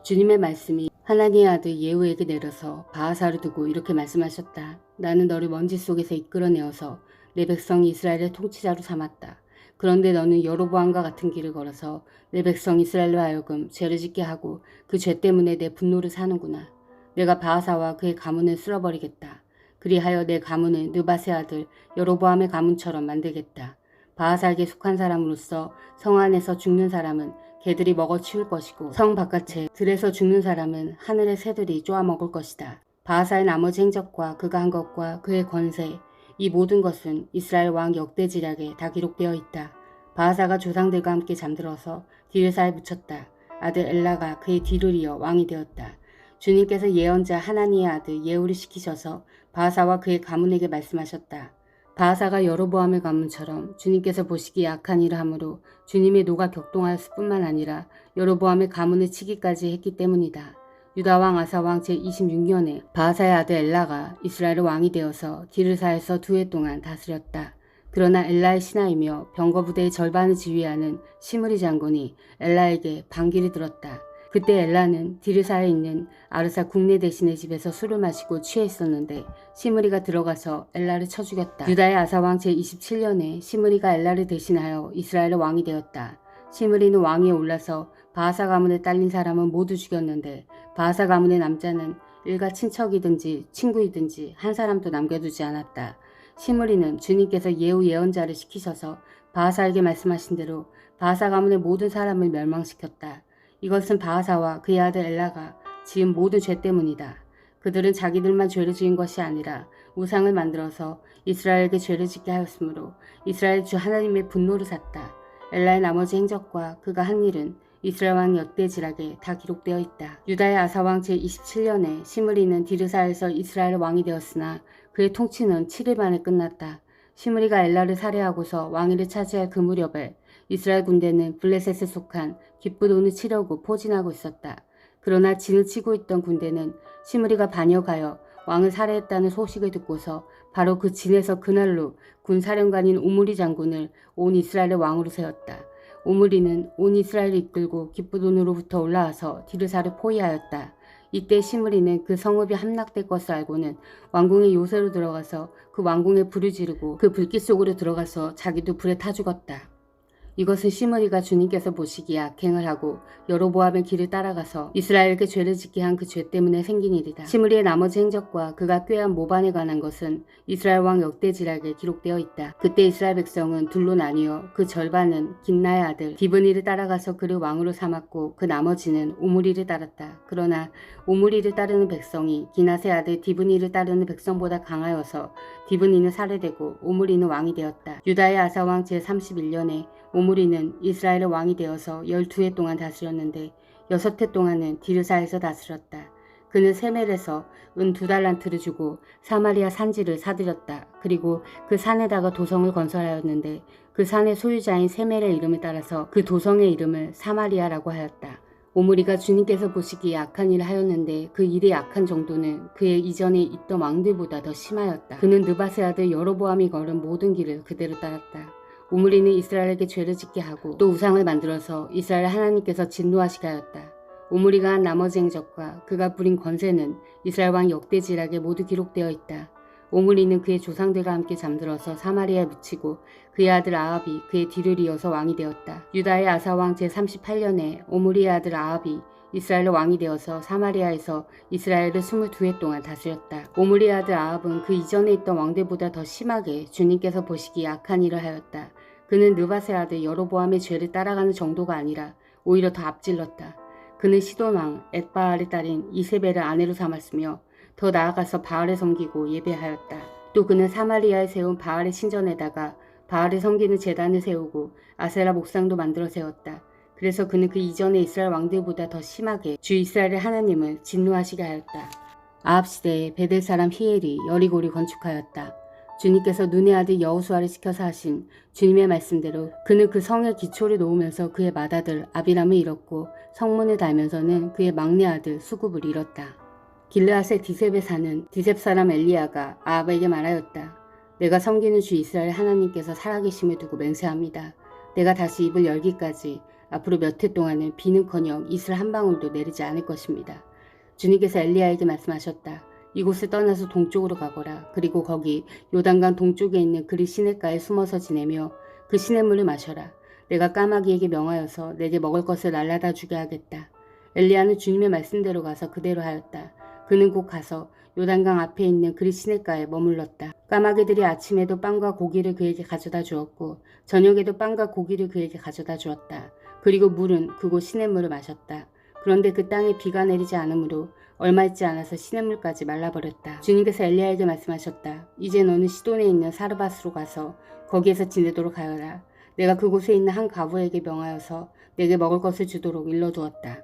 주님의 말씀이 하나님의 아들 예후에게 내려서 바하사를 두고 이렇게 말씀하셨다. 나는 너를 먼지 속에서 이끌어내어서 내 백성 이스라엘의 통치자로 삼았다. 그런데 너는 여로보암과 같은 길을 걸어서 내 백성 이스라엘로 하여금 죄를 짓게 하고 그 죄 때문에 내 분노를 사는구나. 내가 바하사와 그의 가문을 쓸어버리겠다. 그리하여 내 가문을 느밧의 아들 여로보암의 가문처럼 만들겠다. 바하사에게 속한 사람으로서 성 안에서 죽는 사람은 개들이 먹어치울 것이고 성 바깥에 들에서 죽는 사람은 하늘의 새들이 쪼아먹을 것이다. 바하사의 나머지 행적과 그가 한 것과 그의 권세, 이 모든 것은 이스라엘 왕 역대지략에 다 기록되어 있다. 바하사가 조상들과 함께 잠들어서 디르사에 묻혔다. 아들 엘라가 그의 뒤를 이어 왕이 되었다. 주님께서 예언자 하나니의 아들 예후를 시키셔서 바하사와 그의 가문에게 말씀하셨다. 바하사가 여로보암의 가문처럼 주님께서 보시기에 악한 일을 함으로 주님의 노가 격동하였을 뿐만 아니라 여로보암의 가문을 치기까지 했기 때문이다. 유다왕 아사왕 제26년에 바하사의 아들 엘라가 이스라엘의 왕이 되어서 디르사에서 2해 동안 다스렸다. 그러나 엘라의 신하이며 병거부대의 절반을 지휘하는 시므리 장군이 엘라에게 반기를 들었다. 그때 엘라는 디르사에 있는 아르사 국내 대신의 집에서 술을 마시고 취해 있었는데 시므리가 들어가서 엘라를 쳐 죽였다. 유다의 아사왕 제27년에 시므리가 엘라를 대신하여 이스라엘의 왕이 되었다. 시므리는 왕위에 올라서 바하사 가문에 딸린 사람은 모두 죽였는데 바하사 가문의 남자는 일가 친척이든지 친구이든지 한 사람도 남겨두지 않았다. 시므리는 주님께서 예후 예언자를 시키셔서 바하사에게 말씀하신 대로 바하사 가문의 모든 사람을 멸망시켰다. 이것은 바하사와 그의 아들 엘라가 지은 모든 죄 때문이다. 그들은 자기들만 죄를 지은 것이 아니라 우상을 만들어서 이스라엘에게 죄를 짓게 하였으므로 이스라엘 주 하나님의 분노를 샀다. 엘라의 나머지 행적과 그가 한 일은 이스라엘 왕 역대지락에 다 기록되어 있다. 유다의 아사왕 제27년에 시므리는 디르사에서 이스라엘 왕이 되었으나 그의 통치는 7일 만에 끝났다. 시므리가 엘라를 살해하고서 왕위를 차지할 그 무렵에 이스라엘 군대는 블레셋에 속한 기브론을 치려고 포진하고 있었다. 그러나 진을 치고 있던 군대는 시므리가 반역하여 왕을 살해했다는 소식을 듣고서 바로 그 진에서 그날로 군사령관인 오므리 장군을 온 이스라엘의 왕으로 세웠다. 오므리는 온 이스라엘을 이끌고 기브론으로부터 올라와서 디르사를 포위하였다. 이때 시므리는 그 성읍이 함락될 것을 알고는 왕궁의 요새로 들어가서 그 왕궁에 불을 지르고 그 불길 속으로 들어가서 자기도 불에 타 죽었다. 이것은 시므리가 주님께서 보시기에 악행을 하고 여로보암의 길을 따라가서 이스라엘에게 죄를 짓게 한 그 죄 때문에 생긴 일이다. 시므리의 나머지 행적과 그가 꾀한 모반에 관한 것은 이스라엘 왕 역대지락에 기록되어 있다. 그때 이스라엘 백성은 둘로 나뉘어 그 절반은 긴나의 아들 디브니를 따라가서 그를 왕으로 삼았고 그 나머지는 오므리를 따랐다. 그러나 오므리를 따르는 백성이 기낫의 아들 디브니를 따르는 백성보다 강하여서 디브니는 살해되고 오므리는 왕이 되었다. 유다의 아사왕 제31년에 오므리는 이스라엘의 왕이 되어서 12해 동안 다스렸는데 6해 동안은 디르사에서 다스렸다. 그는 세멜에서 은 2달란트를 주고 사마리아 산지를 사들였다. 그리고 그 산에다가 도성을 건설하였는데 그 산의 소유자인 세멜의 이름을 따라서 그 도성의 이름을 사마리아라고 하였다. 오므리가 주님께서 보시기에 악한 일을 하였는데 그 일의 악한 정도는 그의 이전에 있던 왕들보다 더 심하였다. 그는 느밧의 아들 여로보암이 걸은 모든 길을 그대로 따랐다. 오므리는 이스라엘에게 죄를 짓게 하고 또 우상을 만들어서 이스라엘 하나님께서 진노하시게 하였다. 오므리가 한 나머지 행적과 그가 부린 권세는 이스라엘 왕 역대지락에 모두 기록되어 있다. 오므리는 그의 조상들과 함께 잠들어서 사마리아에 묻히고 그의 아들 아합이 그의 뒤를 이어서 왕이 되었다. 유다의 아사왕 제38년에 오므리의 아들 아합이 이스라엘의 왕이 되어서 사마리아에서 이스라엘을 22해 동안 다스렸다. 오므리의 아들 아합은 그 이전에 있던 왕들보다 더 심하게 주님께서 보시기에 악한 일을 하였다. 그는 느밧의 아들 여로보암의 죄를 따라가는 정도가 아니라 오히려 더 앞질렀다. 그는 시돈왕 엣바알의 딸인 이세벨을 아내로 삼았으며 더 나아가서 바알을 섬기고 예배하였다. 또 그는 사마리아에 세운 바알의 신전에다가 바알을 섬기는 제단을 세우고 아세라 목상도 만들어 세웠다. 그래서 그는 그 이전의 이스라엘 왕들보다 더 심하게 주 이스라엘의 하나님을 진노하시게 하였다. 아합 시대에 베델 사람 히엘이 여리고를 건축하였다. 주님께서 눈의 아들 여호수아를 시켜서 하신 주님의 말씀대로 그는 그 성의 기초를 놓으면서 그의 맏아들 아비람을 잃었고 성문을 달면서는 그의 막내 아들 수굽을 잃었다. 길르앗의 디셉에 사는 디셉 사람 엘리야가 아합에게 말하였다. 내가 섬기는 주 이스라엘 하나님께서 살아계심을 두고 맹세합니다. 내가 다시 입을 열기까지 앞으로 몇 해 동안은 비는커녕 이슬 한 방울도 내리지 않을 것입니다. 주님께서 엘리야에게 말씀하셨다. 이곳을 떠나서 동쪽으로 가거라. 그리고 거기 요단강 동쪽에 있는 그리 시냇가에 숨어서 지내며 그 시냇물을 마셔라. 내가 까마귀에게 명하여서 내게 먹을 것을 날라다 주게 하겠다. 엘리야는 주님의 말씀대로 가서 그대로 하였다. 그는 곧 가서 요단강 앞에 있는 그리 시냇가에 머물렀다. 까마귀들이 아침에도 빵과 고기를 그에게 가져다 주었고 저녁에도 빵과 고기를 그에게 가져다 주었다. 그리고 물은 그곳 시냇물을 마셨다. 그런데 그 땅에 비가 내리지 않으므로 얼마 있지 않아서 시냇물까지 말라버렸다. 주님께서 엘리야에게 말씀하셨다. 이제 너는 시돈에 있는 사르밧으로 가서 거기에서 지내도록 하여라. 내가 그곳에 있는 한 과부에게 명하여서 내게 먹을 것을 주도록 일러두었다.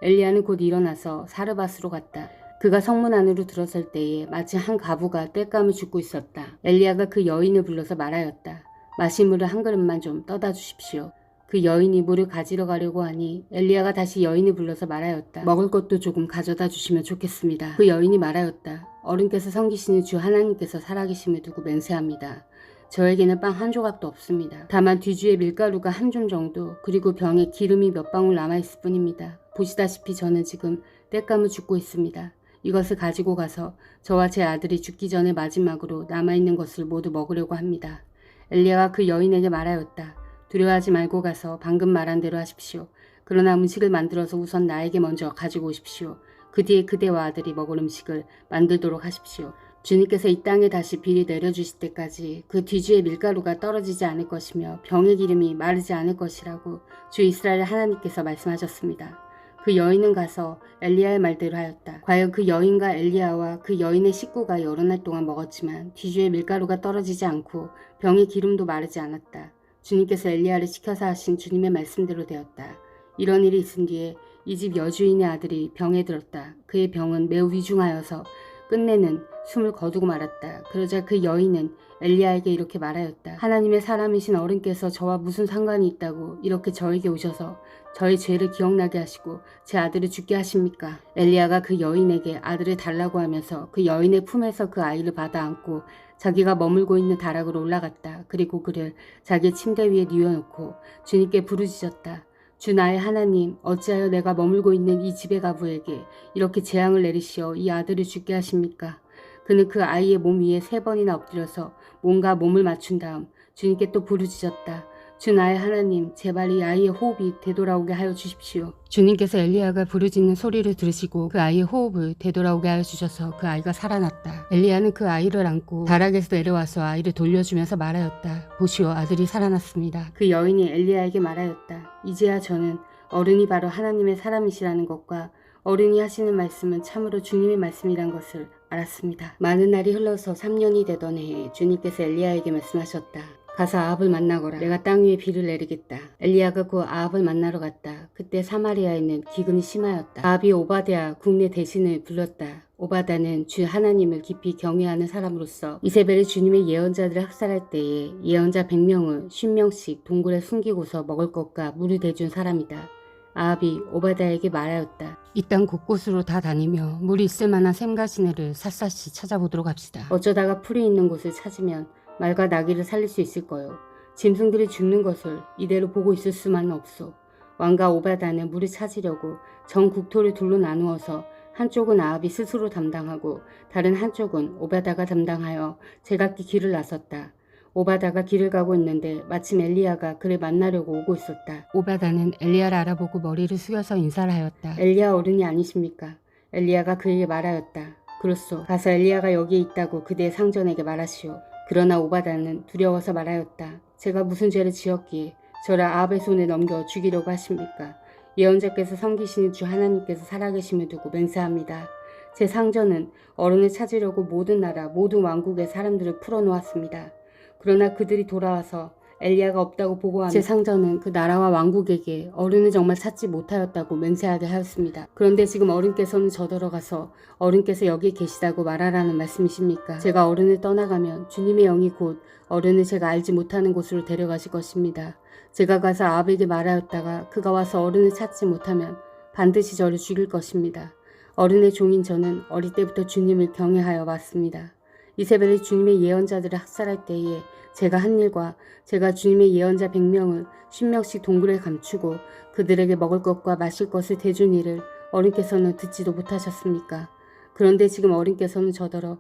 엘리야는 곧 일어나서 사르밧으로 갔다. 그가 성문 안으로 들어설 때에 마치 한 과부가 땔감을 줍고 있었다. 엘리야가 그 여인을 불러서 말하였다. 마실 물을 한 그릇만 좀 떠다 주십시오. 그 여인이 물을 가지러 가려고 하니 엘리야가 다시 여인을 불러서 말하였다. 먹을 것도 조금 가져다 주시면 좋겠습니다. 그 여인이 말하였다. 어른께서 섬기시는 주 하나님께서 살아계심을 두고 맹세합니다. 저에게는 빵 한 조각도 없습니다. 다만 뒤주에 밀가루가 한 좀 정도, 그리고 병에 기름이 몇 방울 남아있을 뿐입니다. 보시다시피 저는 지금 땔감을 줍고 있습니다. 이것을 가지고 가서 저와 제 아들이 죽기 전에 마지막으로 남아있는 것을 모두 먹으려고 합니다. 엘리야가 그 여인에게 말하였다. 두려워하지 말고 가서 방금 말한 대로 하십시오. 그러나 음식을 만들어서 우선 나에게 먼저 가지고 오십시오. 그 뒤에 그대와 아들이 먹을 음식을 만들도록 하십시오. 주님께서 이 땅에 다시 비를 내려주실 때까지 그 뒤주의 밀가루가 떨어지지 않을 것이며 병의 기름이 마르지 않을 것이라고 주 이스라엘 하나님께서 말씀하셨습니다. 그 여인은 가서 엘리야의 말대로 하였다. 과연 그 여인과 엘리야와 그 여인의 식구가 여러 날 동안 먹었지만 뒤주의 밀가루가 떨어지지 않고 병의 기름도 마르지 않았다. 주님께서 엘리야를 시켜서 하신 주님의 말씀대로 되었다. 이런 일이 있은 뒤에 이 집 여주인의 아들이 병에 들었다. 그의 병은 매우 위중하여서 끝내는 숨을 거두고 말았다. 그러자 그 여인은 엘리야에게 이렇게 말하였다. 하나님의 사람이신 어른께서 저와 무슨 상관이 있다고 이렇게 저에게 오셔서 저의 죄를 기억나게 하시고 제 아들을 죽게 하십니까? 엘리야가 그 여인에게 아들을 달라고 하면서 그 여인의 품에서 그 아이를 받아 안고 자기가 머물고 있는 다락으로 올라갔다. 그리고 그를 자기 침대 위에 뉘어놓고 주님께 부르짖었다. 주 나의 하나님, 어찌하여 내가 머물고 있는 이 집의 가부에게 이렇게 재앙을 내리시어 이 아들을 죽게 하십니까? 그는 그 아이의 몸 위에 3번이나 엎드려서 몸과 몸을 맞춘 다음 주님께 또 부르짖었다. 주 나의 하나님, 제발 이 아이의 호흡이 되돌아오게 하여 주십시오. 주님께서 엘리야가 부르짖는 소리를 들으시고 그 아이의 호흡을 되돌아오게 하여 주셔서 그 아이가 살아났다. 엘리야는 그 아이를 안고 다락에서 내려와서 아이를 돌려주면서 말하였다. 보시오, 아들이 살아났습니다. 그 여인이 엘리야에게 말하였다. 이제야 저는 어른이 바로 하나님의 사람이시라는 것과 어른이 하시는 말씀은 참으로 주님의 말씀이란 것을 알았습니다. 많은 날이 흘러서 3년이 되던 해에 주님께서 엘리야에게 말씀하셨다. 가서 아합을 만나거라. 내가 땅 위에 비를 내리겠다. 엘리야가 그 아합을 만나러 갔다. 그때 사마리아에는 기근이 심하였다. 아합이 오바댜 국내 대신을 불렀다. 오바다는 주 하나님을 깊이 경외하는 사람으로서 이세벨이 주님의 예언자들을 학살할 때에 예언자 100명을 50명씩 동굴에 숨기고서 먹을 것과 물을 대준 사람이다. 아합이 오바다에게 말하였다. 이 땅 곳곳으로 다 다니며 물이 있을 만한 샘가시네를 샅샅이 찾아보도록 합시다. 어쩌다가 풀이 있는 곳을 찾으면 말과 나귀를 살릴 수 있을 거요. 짐승들이 죽는 것을 이대로 보고 있을 수만은 없소. 왕과 오바다는 물을 찾으려고 전 국토를 둘로 나누어서 한쪽은 아합이 스스로 담당하고 다른 한쪽은 오바다가 담당하여 제각기 길을 나섰다. 오바다가 길을 가고 있는데 마침 엘리야가 그를 만나려고 오고 있었다. 오바다는 엘리야를 알아보고 머리를 숙여서 인사를 하였다. 엘리야 어른이 아니십니까? 엘리야가 그에게 말하였다. 그렇소. 가서 엘리야가 여기에 있다고 그대의 상전에게 말하시오. 그러나 오바다는 두려워서 말하였다. 제가 무슨 죄를 지었기에 저를 아합의 손에 넘겨 죽이려고 하십니까? 예언자께서 섬기시는 주 하나님께서 살아계심을 두고 맹세합니다. 제 상전은 어른을 찾으려고 모든 나라 모든 왕국의 사람들을 풀어놓았습니다. 그러나 그들이 돌아와서 엘리야가 없다고 보고하며 제 상전은 그 나라와 왕국에게 어른을 정말 찾지 못하였다고 맹세하게 하였습니다. 그런데 지금 어른께서는 저더러 가서 어른께서 여기 계시다고 말하라는 말씀이십니까? 제가 어른을 떠나가면 주님의 영이 곧 어른을 제가 알지 못하는 곳으로 데려가실 것입니다. 제가 가서 아합에게 말하였다가 그가 와서 어른을 찾지 못하면 반드시 저를 죽일 것입니다. 어른의 종인 저는 어릴 때부터 주님을 경외하여 왔습니다. 이세벨이 주님의 예언자들을 학살할 때에 제가 한 일과 제가 주님의 예언자 100명을 50명씩 동굴에 감추고 그들에게 먹을 것과 마실 것을 대준 일을 어른께서는 듣지도 못하셨습니까? 그런데 지금 어른께서는 저더러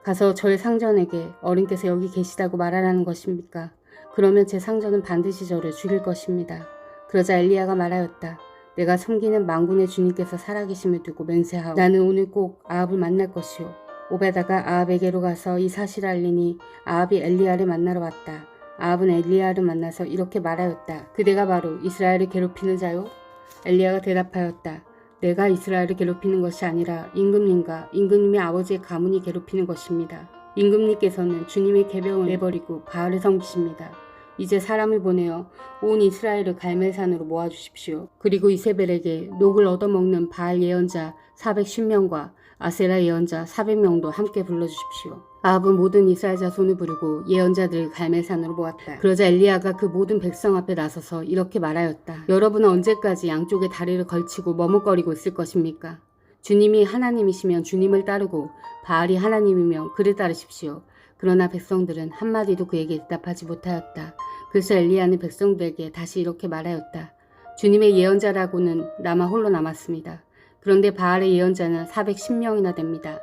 가서 저의 상전에게 어른께서 여기 계시다고 말하라는 것입니까? 그러면 제 상전은 반드시 저를 죽일 것입니다. 그러자 엘리야가 말하였다. 내가 섬기는 만군의 주님께서 살아계심을 두고 맹세하오. 나는 오늘 꼭 아합을 만날 것이오. 오베다가 아합에게로 가서 이 사실을 알리니 아합이 엘리야를 만나러 왔다. 아합은 엘리야를 만나서 이렇게 말하였다. 그대가 바로 이스라엘을 괴롭히는 자요? 엘리야가 대답하였다. 내가 이스라엘을 괴롭히는 것이 아니라 임금님과 임금님의 아버지의 가문이 괴롭히는 것입니다. 임금님께서는 주님의 계명을 내버리고 바알을 섬기십니다. 이제 사람을 보내어 온 이스라엘을 갈멜산으로 모아주십시오. 그리고 이세벨에게 녹을 얻어먹는 바알 예언자 410명과 아세라 예언자 400명도 함께 불러주십시오. 아합은 모든 이스라엘 자손을 부르고 예언자들을 갈멜산으로 모았다. 그러자 엘리야가 그 모든 백성 앞에 나서서 이렇게 말하였다. 여러분은 언제까지 양쪽에 다리를 걸치고 머뭇거리고 있을 것입니까? 주님이 하나님이시면 주님을 따르고 바알이 하나님이면 그를 따르십시오. 그러나 백성들은 한마디도 그에게 대답하지 못하였다. 그래서 엘리야는 백성들에게 다시 이렇게 말하였다. 주님의 예언자라고는 나만 홀로 남았습니다. 그런데 바알의 예언자는 410명이나 됩니다.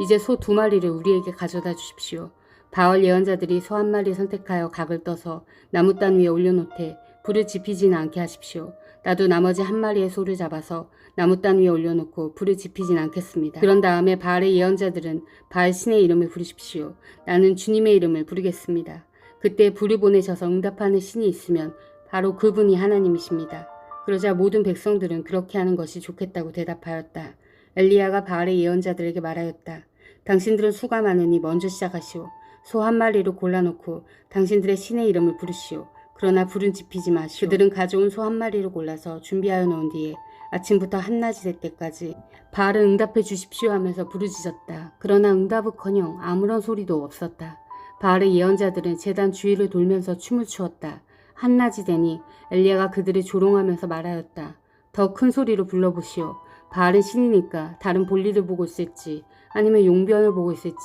이제 소 2마리를 우리에게 가져다 주십시오. 바알 예언자들이 소 1마리 선택하여 각을 떠서 나무단 위에 올려놓되 불을 지피지는 않게 하십시오. 나도 나머지 1마리의 소를 잡아서 나무단 위에 올려놓고 불을 지피진 않겠습니다. 그런 다음에 바알의 예언자들은 바알 신의 이름을 부르십시오. 나는 주님의 이름을 부르겠습니다. 그때 불을 보내셔서 응답하는 신이 있으면 바로 그분이 하나님이십니다. 그러자 모든 백성들은 그렇게 하는 것이 좋겠다고 대답하였다. 엘리야가 바알의 예언자들에게 말하였다. 당신들은 수가 많으니 먼저 시작하시오. 소 1마리로 골라놓고 당신들의 신의 이름을 부르시오. 그러나 불은 지피지 마시오. 그들은 가져온 소 1마리를 골라서 준비하여 놓은 뒤에 아침부터 한낮이 될 때까지 바알은 응답해 주십시오 하면서 부르짖었다. 그러나 응답은커녕 아무런 소리도 없었다. 바알의 예언자들은 제단 주위를 돌면서 춤을 추었다. 한낮이 되니 엘리야가 그들을 조롱하면서 말하였다. 더 큰 소리로 불러보시오. 바알은 신이니까 다른 볼일을 보고 있을지 아니면 용변을 보고 있을지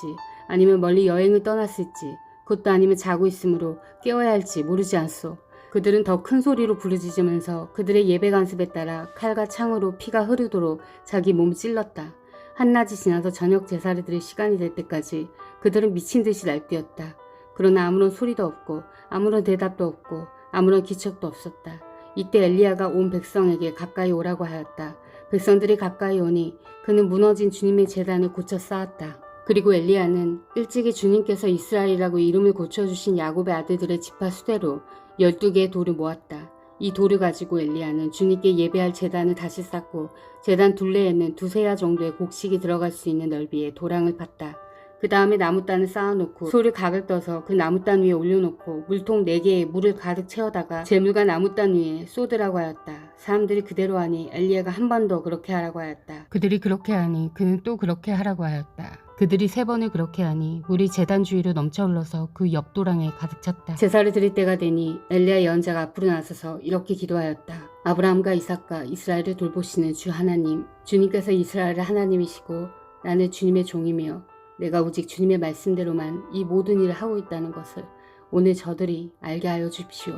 아니면 멀리 여행을 떠났을지 그것도 아니면 자고 있으므로 깨워야 할지 모르지 않소. 그들은 더 큰 소리로 부르짖으면서 그들의 예배 간습에 따라 칼과 창으로 피가 흐르도록 자기 몸을 찔렀다. 한낮이 지나서 저녁 제사를 드릴 시간이 될 때까지 그들은 미친 듯이 날뛰었다. 그러나 아무런 소리도 없고 아무런 대답도 없고 아무런 기척도 없었다. 이때 엘리야가 온 백성에게 가까이 오라고 하였다. 백성들이 가까이 오니 그는 무너진 주님의 제단을 고쳐 쌓았다. 그리고 엘리야는 일찍이 주님께서 이스라엘이라고 이름을 고쳐주신 야곱의 아들들의 지파 수대로 12개의 돌을 모았다. 이 돌을 가지고 엘리야는 주님께 예배할 제단을 다시 쌓고 제단 둘레에는 2세야 정도의 곡식이 들어갈 수 있는 넓이의 도랑을 팠다. 그 다음에 나무단을 쌓아놓고 소를 각을 떠서 그 나무단 위에 올려놓고 물통 4개에 물을 가득 채워다가 재물과 나무단 위에 쏟으라고 하였다. 사람들이 그대로 하니 엘리야가 한 번 더 그렇게 하라고 하였다. 그들이 그렇게 하니 그는 또 그렇게 하라고 하였다. 그들이 3번을 그렇게 하니 물이 제단 주위로 넘쳐 흘러서 그 옆 도랑에 가득 찼다. 제사를 드릴 때가 되니 엘리야 예언자가 앞으로 나서서 이렇게 기도하였다. 아브라함과 이삭과 이스라엘을 돌보시는 주 하나님, 주님께서 이스라엘의 하나님이시고 나는 주님의 종이며 내가 오직 주님의 말씀대로만 이 모든 일을 하고 있다는 것을 오늘 저들이 알게 하여 주십시오.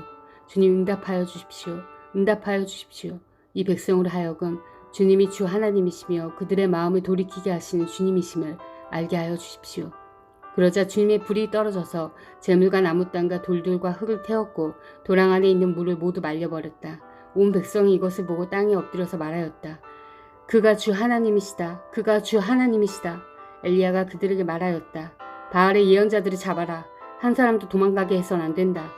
주님 응답하여 주십시오. 응답하여 주십시오. 이 백성으로 하여금 주님이 주 하나님이시며 그들의 마음을 돌이키게 하시는 주님이심을 알게 하여 주십시오. 그러자 주님의 불이 떨어져서 재물과 나무단과 돌들과 흙을 태웠고 도랑 안에 있는 물을 모두 말려버렸다. 온 백성이 이것을 보고 땅에 엎드려서 말하였다. 그가 주 하나님이시다. 그가 주 하나님이시다. 엘리야가 그들에게 말하였다. 바알의 예언자들을 잡아라. 한 사람도 도망가게 해선 안 된다.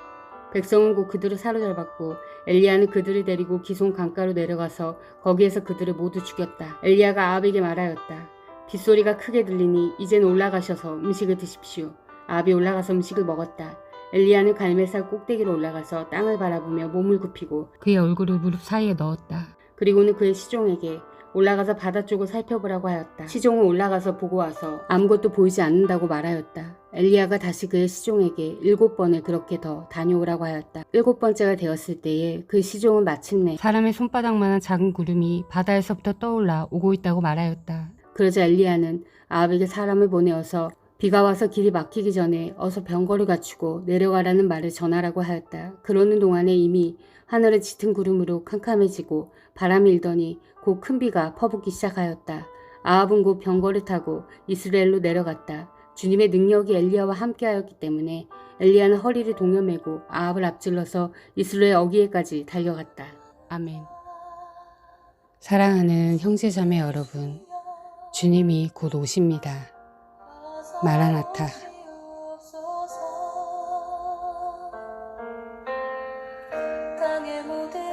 백성은 곧 그들을 사로잡았고 엘리야는 그들을 데리고 기손 강가로 내려가서 거기에서 그들을 모두 죽였다. 엘리야가 아합에게 말하였다. 빗소리가 크게 들리니 이젠 올라가셔서 음식을 드십시오. 아합이 올라가서 음식을 먹었다. 엘리야는 갈멜산 꼭대기로 올라가서 땅을 바라보며 몸을 굽히고 그의 얼굴을 무릎 사이에 넣었다. 그리고는 그의 시종에게 올라가서 바다 쪽을 살펴보라고 하였다. 시종은 올라가서 보고 와서 아무것도 보이지 않는다고 말하였다. 엘리야가 다시 그의 시종에게 7번을 그렇게 더 다녀오라고 하였다. 7번째가 되었을 때에 그 시종은 마침내 사람의 손바닥만한 작은 구름이 바다에서부터 떠올라 오고 있다고 말하였다. 그러자 엘리야는 아합에게 사람을 보내어서 비가 와서 길이 막히기 전에 어서 병거를 갖추고 내려가라는 말을 전하라고 하였다. 그러는 동안에 이미 하늘은 짙은 구름으로 캄캄해지고 바람이 일더니 곧 큰 비가 퍼붓기 시작하였다. 아합은 곧 병거를 타고 이스라엘로 내려갔다. 주님의 능력이 엘리야와 함께하였기 때문에 엘리야는 허리를 동여매고 아합을 앞질러서 이스라엘 어귀에까지 달려갔다. 아멘. 사랑하는 형제자매 여러분, 주님이 곧 오십니다. 마라나타. 땅의 모든